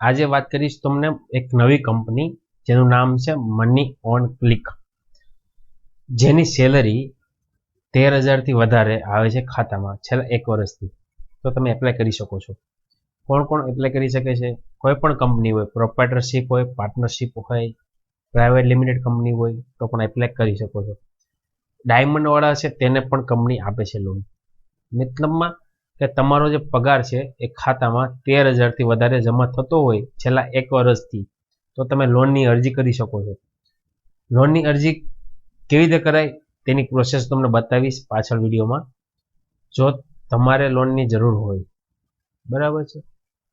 આજે વાત કરીશ તમને એક નવી કંપની જેનું નામ છે મની ઓન ક્લિક, જેની સેલરી 13,000 થી વધારે આવે છે ખાતામાં છેલ્લા 1 વર્ષથી. તો તમે એપ્લાય કરી શકો છો. કોણ કોણ એપ્લાય કરી શકે છે? કોઈ પણ કંપની હોય, પ્રોપ્રાઇટરશિપ હોય, પાર્ટનરશિપ હોય, પ્રાઇવેટ લિમિટેડ કંપની હોય તો પણ એપ્લાય કરી શકો છો. ડાયમંડ વાળા છે તેને પણ કંપની આપે છે લોન. મતલબમાં કે તમારો જે પગાર છે એ ખાતામાં 13,000 થી વધારે જમા થતો હોય છેલ્લા 1 વર્ષથી, તો તમે લોનની અરજી કરી શકો છો. લોનની અરજી કેવી રીતે કરાય તેની પ્રોસેસ તમને બતાવીશ પાછળ વિડીયોમાં. જો તમારે લોનની જરૂર હોય, બરાબર છે,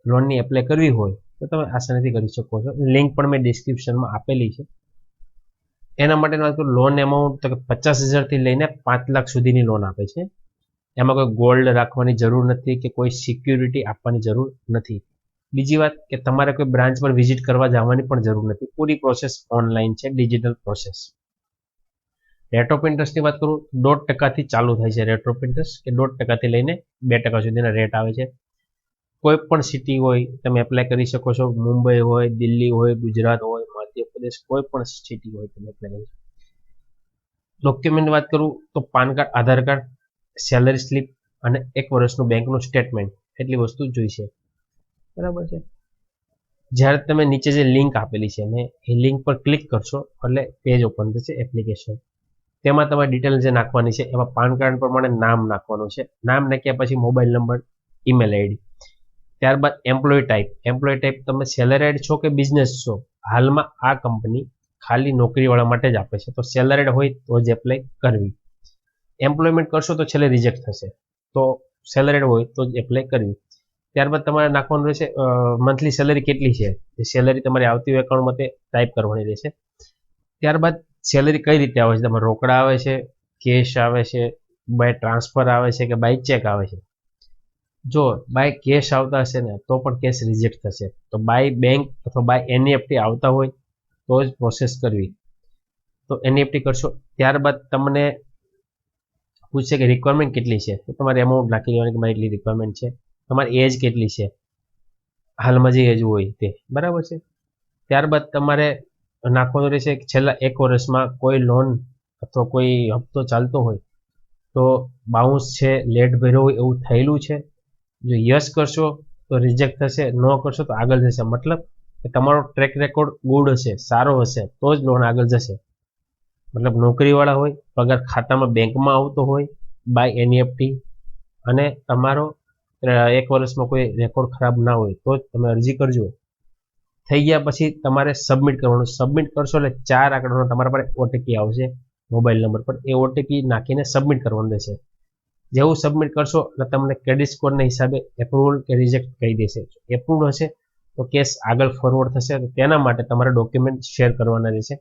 લોનની એપ્લાય કરવી હોય તો તમે આસાનીથી કરી શકો છો. લિંક પણ મેં ડિસ્ક્રિપ્શનમાં આપેલી છે. એના માટેનો લોન એમાઉન્ટ તો 50,000 થી લઈને 5 લાખ સુધીની લોન આપે છે. એમાં કોઈ ગોલ્ડ રાખવાની જરૂર નથી કે કોઈ સિક્યુરિટી આપવાની જરૂર નથી. બીજી વાત કે તમારે કોઈ બ્રાન્ચ પર વિઝિટ કરવા જવાની પણ જરૂર નથી. પૂરી પ્રોસેસ ઓનલાઈન છે, ડિજિટલ પ્રોસેસ. રેટ ઓફ ઇન્ટરેસ્ટની વાત કરું, 1.5% થી ચાલુ થાય છે રેટ ઓફ ઇન્ટરેસ્ટ, કે 1.5% થી લઈને 2% સુધીના રેટ આવે છે. કોઈ પણ સિટી હોય તમે એપ્લાય કરી શકો છો. મુંબઈ હોય, દિલ્હી હોય, ગુજરાત હોય, મધ્યપ્રદેશ, કોઈ પણ સિટી હોય તમે એપ્લાય કરી શકો. ડોક્યુમેન્ટ વાત કરું તો પાન કાર્ડ, આધાર કાર્ડ, સેલરી સ્લીપ અને 1 વર્ષનું બેંકનું સ્ટેટમેન્ટ, એટલી વસ્તુ જોઈશે. બરાબર છે. જ્યારે તમે નીચે જે લિંક આપેલી છે ને એ લિંક પર ક્લિક કરશો એટલે પેજ ઓપન થશે એપ્લિકેશન. તેમાં તમારી ડિટેલ જે નાખવાની છે એમાં પાન કાર્ડ પ્રમાણે નામ નાખવાનું છે. નામ નાખ્યા પછી મોબાઈલ નંબર, ઈમેલ આઈડી. ત્યારબાદ એમ્પ્લોય ટાઈપ તમે સેલરીડ છો કે બિઝનેસ છો. હાલમાં આ કંપની ખાલી નોકરીવાળા માટે જ આપે છે, તો સેલરીડ હોય તો જ એપ્લાય કરવી. એમ્પ્લોયમેન્ટ કરશો તો છેલ્લે રિજેક્ટ થશે, તો સેલરીડ હોય તો જ એપ્લાય કરવી. ત્યારબાદ તમારે નાખવાનું રહેશે મંથલી સેલરી કેટલી છે, એ સેલરી તમારી આવતી હોય એકાઉન્ટ માટે ટાઈપ કરવાની રહેશે. ત્યારબાદ સેલરી કઈ રીતે આવે છે, તમારે રોકડા આવે છે, કેશ આવે છે, બાય ટ્રાન્સફર આવે છે કે બાય ચેક આવે છે. જો બાય કેશ આવતા હશે ને તો પણ કેશ રિજેક્ટ થશે. તો બાય બેંક અથવા બાય એનઈએફટી આવતા હોય તો જ પ્રોસેસ કરવી. તો એનઈએફટી કરશો. ત્યારબાદ તમને પૂછશે કે રિક્વાયરમેન્ટ કેટલી છે, તો તમારે એમાઉન્ટ નાખી દેવાની કે મારી એટલી રિક્વાયરમેન્ટ છે. તમારી એજ કેટલી છે, હાલમાં જે એજ હોય તે, બરાબર છે. ત્યારબાદ તમારે નાખવાનું રહેશે કે છેલ્લા 1 વર્ષમાં કોઈ લોન અથવા કોઈ હપ્તો ચાલતો હોય તો બાઉન્સ છે, લેટ ભર્યો હોય એવું થયેલું છે. જો યસ કરશો તો રિજેક્ટ થશે, નો કરશો તો આગળ જશે. મતલબ કે તમારો ટ્રેક રેકોર્ડ ગુડ હશે, સારો હશે તો જ લોન આગળ જશે. મતલબ નોકરીવાળા હોય, પગાર ખાતામાં બેંકમાં આવતો હોય બાય એનઈએફટી, અને તમારો 1 વર્ષમાં કોઈ રેકોર્ડ ખરાબ ના હોય તો જ તમે અરજી કરજો. થઈ ગયા પછી તમારે સબમિટ કરવાનું. સબમિટ કરશો એટલે 4 આંકડાનો તમારા પર ઓટીપી આવશે મોબાઈલ નંબર પર. એ ઓટીપી નાખીને સબમિટ કરવાનું રહેશે. જેવું સબમિટ કરશો એટલે તમને ક્રેડિટ સ્કોરના હિસાબે એપ્રુવલ કે રિજેક્ટ કહી દેશે. એપ્રુવલ હશે તો કેસ આગળ ફોરવર્ડ થશે. તેના માટે તમારે ડોક્યુમેન્ટ શેર કરવાના રહેશે.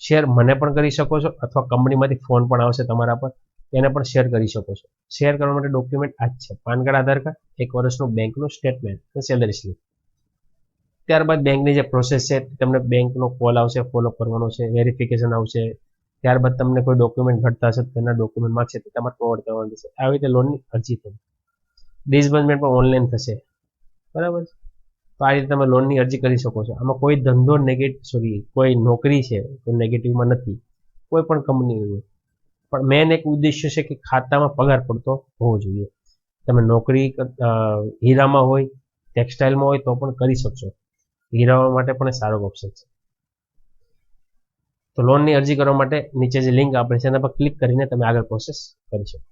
શેર મને પણ કરી શકો છો અથવા કંપનીમાંથી ફોન પણ આવશે તમારા પર, તેને પણ શેર કરી શકો છો. શેર કરવા માટે ડોક્યુમેન્ટ આ જ છે: પાન કાર્ડ, આધાર કાર્ડ, 1 વર્ષનું બેંકનું સ્ટેટમેન્ટ, સેલરી સ્લીપ. ત્યારબાદ બેંકની જે પ્રોસેસ છે તમને બેંકનો કોલ આવશે, ફોલો કરવાનો છે, વેરિફિકેશન આવશે. ત્યારબાદ તમને કોઈ ડોક્યુમેન્ટ ઘટતા હશે તેના ડોક્યુમેન્ટ માંગશે તે તમારે પ્રોવાઈડ કરવાનું રહેશે. આવી રીતે લોનની અરજી થઈ. ડિસબર્સમેન્ટ પણ ઓનલાઈન થશે, બરાબર. તો આ રીતે તમે લોનની અરજી કરી શકો છો. આમાં કોઈ ધંધો કોઈ નોકરી છે તો નેગેટિવમાં નથી, કોઈ પણ કંપની હોય. પણ મેન એક ઉદ્દેશ્ય છે કે ખાતામાં પગાર પડતો હોવો જોઈએ. તમે નોકરી હીરામાં હોય, ટેક્સટાઇલમાં હોય તો પણ કરી શકશો. હીરા માટે પણ સારો ઓપ્શન છે. તો લોનની અરજી કરવા માટે નીચે જે લિંક આપે છે એના પર ક્લિક કરીને તમે આગળ પ્રોસેસ કરી શકો.